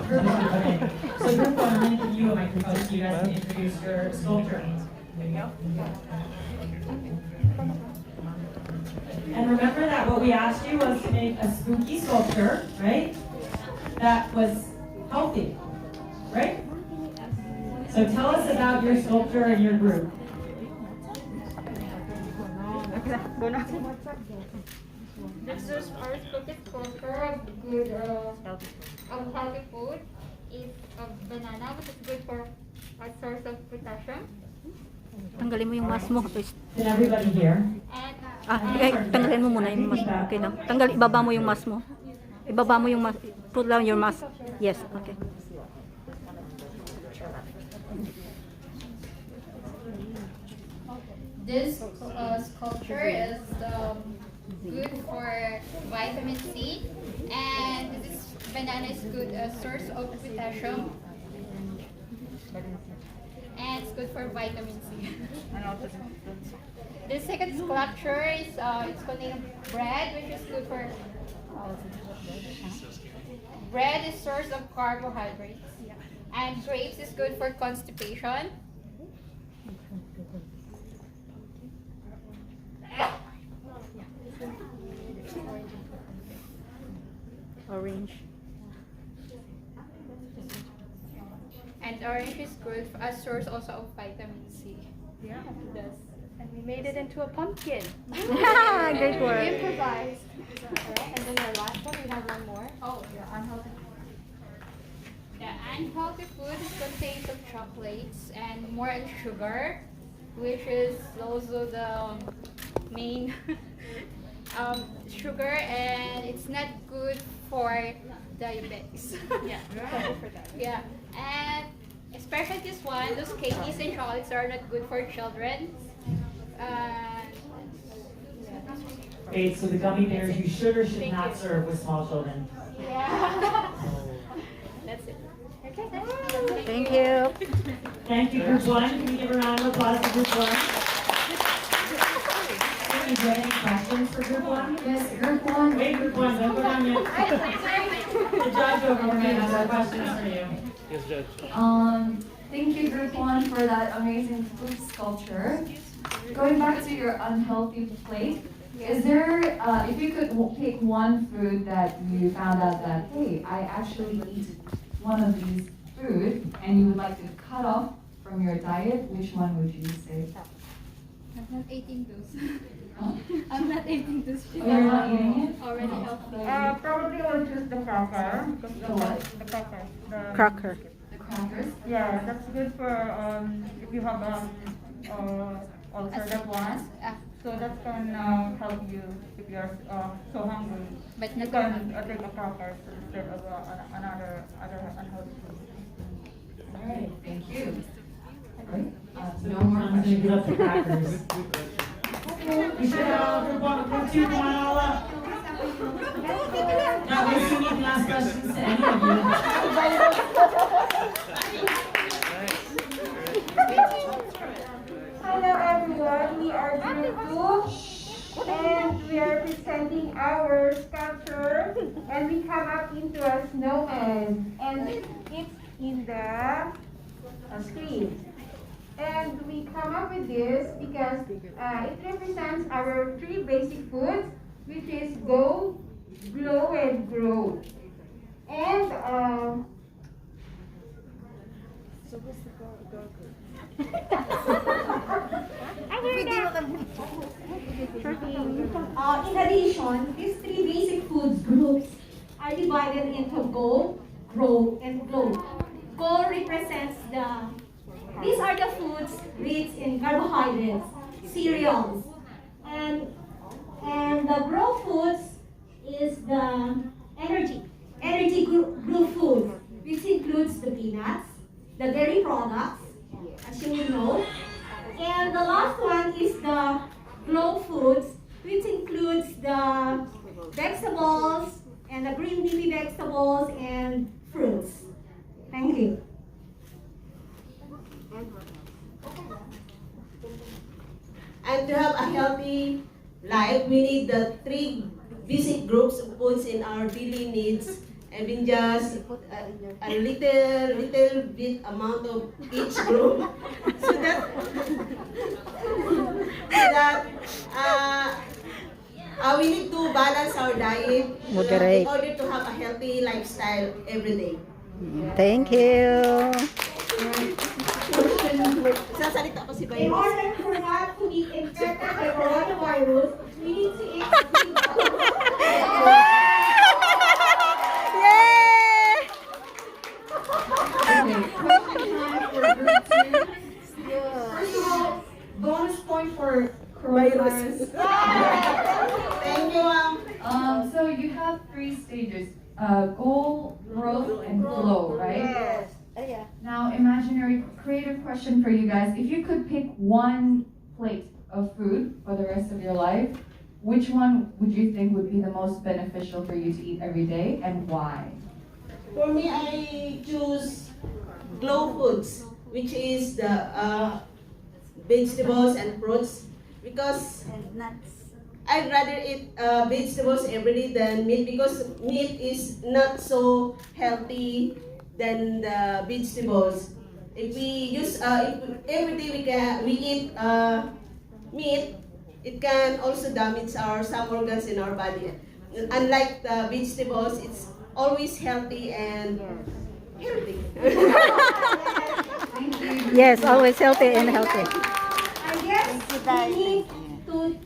Group one, okay. So group one, I'm going to give you a microphone so you guys can introduce your sculpture. There you go. And remember that what we asked you was to make a spooky sculpture, right? That was healthy, right? So tell us about your sculpture and your group. This is our spooky sculpture of good of healthy food. Is of banana, which is good for a source of potassium. Tanggalin mo yung mask mo. Can everybody hear? And Tanggalin mo muna yung mask mo. Okay lang. Ibaba mo yung mask mo. Ibaba mo yung mask. Put down your mask. Yes, okay. this sculpture is good for vitamin C, and this banana is good source of potassium, and it's good for vitamin C. The second sculpture is it's containing bread, which is good for bread is source of carbohydrates, and grapes is good for constipation. Orange. And orange is good for a source also of vitamin C. Yeah. Yes. And we made it into a pumpkin. Great work. Improvised. And then our last one, we have one more. Oh, yeah, unhealthy. The unhealthy food contains of chocolates and more sugar, which is also the main sugar, and it's not good for diabetes. Yeah. Yeah. And especially this one, those candies and chocolates are not good for children. Okay, so the gummy bears you should or should not serve with small children. Yeah. That's it. Okay, that's it. Thank you. Thank you, group one. Can we give a round of applause to group one? Do you have any questions for group one? Yes, group one. Wait, group one, don't go down yet. The judge over here has some questions for you. Yes, Judge. Thank you, group one, for that amazing food sculpture. Going back to your unhealthy plate, is there, if you could pick one food that you found out that, hey, I actually eat one of these food, and you would like to cut off from your diet, which one would you say? I'm not eating those. Huh? I'm not eating those. Oh, you're not eating it? Already healthy. Probably I will choose the cracker. Because The what? The cracker. Cracker. The crackers? Yeah, that's good for if you have ulcer one. So that can help you if you are so hungry. But You not can take a cracker instead of another unhealthy food. All right, thank you. Right? So No more I'm going to give up questions. the crackers. We should have group one, group two, come on all up. Not wasting any last questions to any of Hello everyone, we are group 2 and we are presenting our sculpture and we come up into a snowman and it's in the screen. And we come up with this because it represents our 3 basic foods, which is go, glow, and grow. And in addition, these 3 basic foods groups are divided into go, grow, and glow. Go represents these are the foods rich in carbohydrates, cereals, and the grow foods is the energy group foods, which includes the peanuts, the dairy products, as you will know, and the last one is the glow foods, which includes the vegetables and the green leafy vegetables and fruits. Thank you. And to have a healthy life, we need the 3 basic groups of foods in our daily needs, and then just a little bit amount of each group, so that we need to balance our diet Moderate. in order to have a healthy lifestyle every day. Thank you. Sasalita ko si In Bayo. order for not to be infected by coronavirus, we need to eat Yay! Okay, question time for group 2. First of all, bonus point for coronavirus. Thank you, ma'am. So you have 3 stages: goal, growth, and glow, right? Yes. Now, imaginary creative question for you guys: if you could pick one plate of food for the rest of your life, which one would you think would be the most beneficial for you to eat every day, and why? For me, I choose glow foods, which is the vegetables and fruits, because I'd rather eat vegetables every day than meat, because meat is not so healthy than the vegetables. If we use if every day we eat meat, it can also damage some organs in our body. Unlike the vegetables, it's always healthy and healthy. Thank you. Yes, always healthy and healthy. I guess we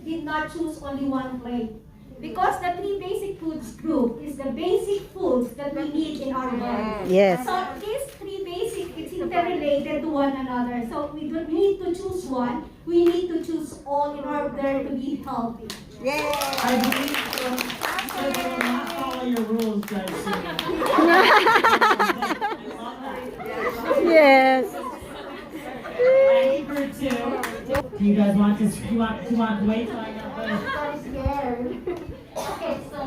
did not choose only one plate. Because the 3 basic foods group is the basic foods that we need in our body. Yes. So these 3 basic, it's interrelated to one another. So we don't need to choose one. We need to choose all in order to be healthy. I believe so. So you will not follow your rules, guys. Yes. Thank you for 2. Do you guys want to? You want to wait till I got the? I'm scared. Okay, so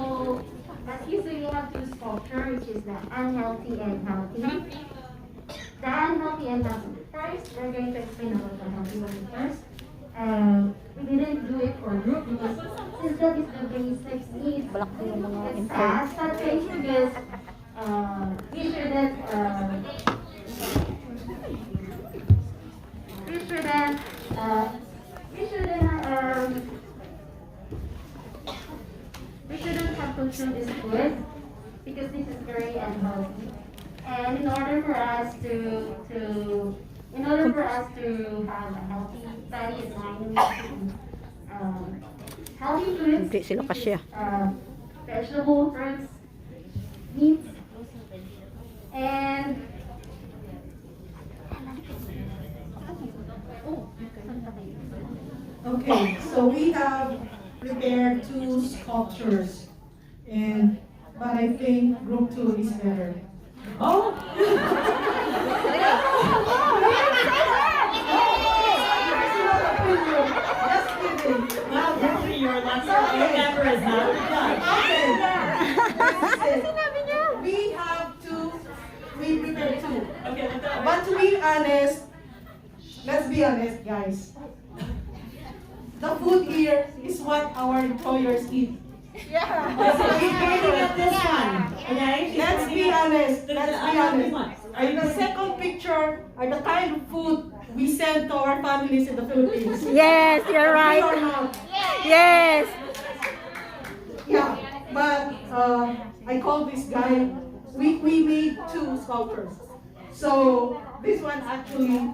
as you say, we have 2 sculpture, which is the unhealthy and healthy. The unhealthy and healthy. First, we're going to explain about the healthy one first. We didn't do it for group because since that is the basic needs. As such, I introduce we shouldn't have consumed this food because this is very unhealthy. And in order for us to have a healthy body and mind, we need to healthy foods, Hindi sila kasya. vegetable, fruits, meats, and Okay, so we have prepared 2 sculptures, but I think group 2 is better. Oh. Just kidding. Well, Lindsay, your member is not the judge. We prepared 2. Okay, let's go. But to be honest, let's be honest, guys. The food here is what our employers eat. She's pointing at this one. Okay? Let's be honest. The Let's be unhealthy honest. one. And the second picture are the kind of food we send to our families in the Philippines. Yes, you're Agree or right. not? Yes. Yeah, but I call this guy. We made 2 sculptures. So this one actually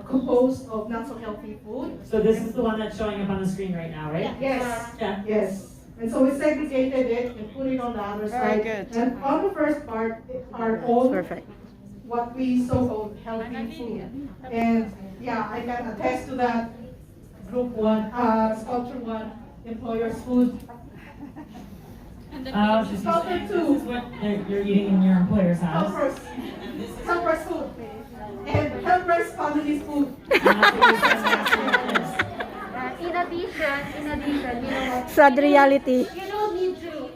composed of not so healthy food. So this is the one that's showing up on the screen right now, right? Yes. Yeah. Yes. And so we segregated it and put it on the other side. good. And on the first part are all Perfect. what we so-called healthy food. And yeah, I can attest to that. Group 1, sculpture 1, employer's food. She's Sculpture saying 2. this is what you're eating in your employer's house. Helper's food. And helper's family's food. in addition, you know, Sad reality. you don't need to,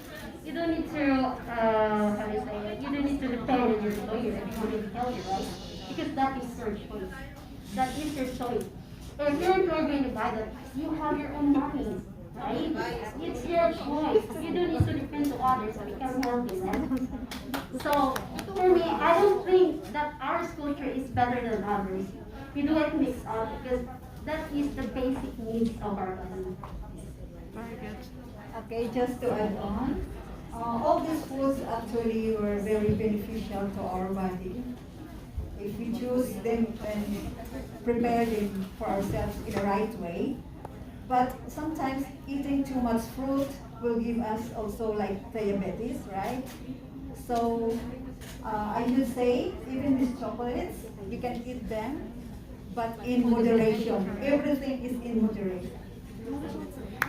how do you say it? You don't need to depend on your employer if you want to be healthy, right? Because that is your choice. That is your choice. If your employer going to buy that, you have your own money. right? It's your choice. You don't need to depend to others to become healthy, right? So for me, I don't think that our culture is better than others. We do it mix up because that is the basic needs of our body. Okay, just to add on, all these foods actually were very beneficial to our body. If we choose them and prepare them for ourselves in the right way. But sometimes eating too much fruit will give us also like diabetes, right? So I should say, even these chocolates, you can eat them, but in moderation. Everything is in moderation.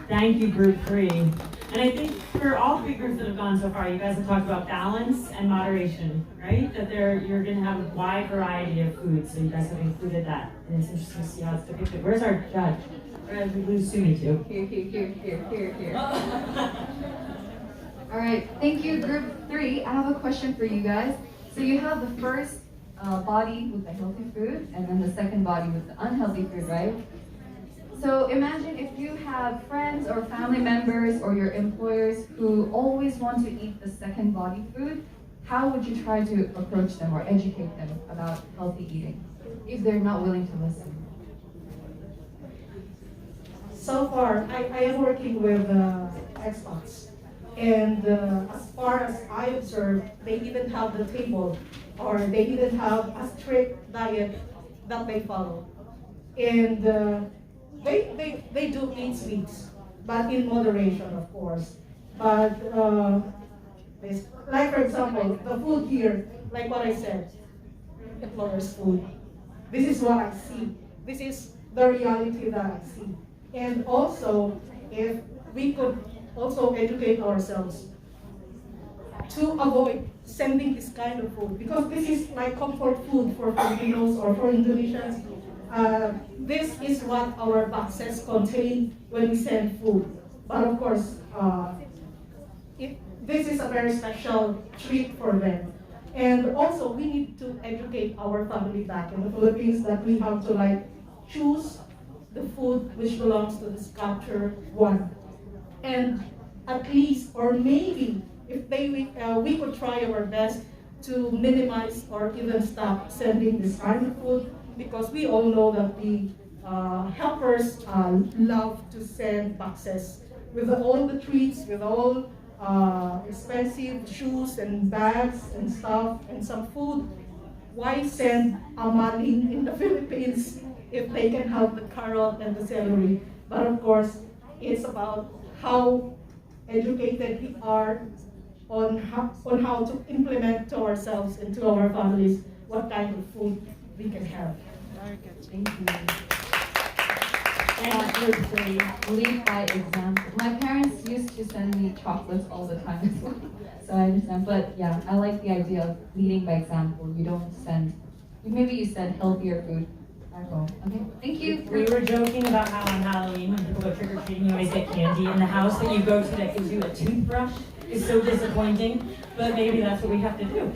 Thank you, group 3. And I think for all 3 groups that have gone so far, you guys have talked about balance and moderation, right? That you're going to have a wide variety of foods, so you guys have included that. And it's interesting to see how it's depicted. Where's our judge? Where did we lose Sumi to? Here. All right, thank you, group 3. I have a question for you guys. So you have the first body with the healthy food, and then the second body with the unhealthy food, right? So imagine if you have friends or family members or your employers who always want to eat the second body food, how would you try to approach them or educate them about healthy eating if they're not willing to listen? So far, I am working with expats, and as far as I observe, they even have the table, or they even have a strict diet that they follow, and they do eat sweets, but in moderation, of course. But like for example, the food here, like what I said, employers' food. This is what I see. This is the reality that I see. And also, if we could also educate ourselves to avoid sending this kind of food, because this is like comfort food for Filipinos or for Indonesians. This is what our boxes contain when we send food. But of course, this is a very special treat for them. And also, we need to educate our family back in the Philippines that we have to like choose the food which belongs to this culture one. And at least, or maybe, if we could try our best to minimize or even stop sending this kind of food, because we all know that the helpers love to send boxes with all the treats, with all expensive shoes and bags and stuff and some food. Why send a maling in the Philippines if they can have the carrot and the celery? But of course, it's about how educated we are on how to implement to ourselves and to our families what kind of food we can have. Thank you. Lead by example. My parents used to send me chocolates all the time as well, so I understand. But yeah, I like the idea of leading by example. You don't send, maybe you send healthier food back home. Okay, thank you. We were joking about how on Halloween, when people go trick-or-treating, you always get candy in the house that you go to that gives you a toothbrush. It's so disappointing, but maybe that's what we have to do.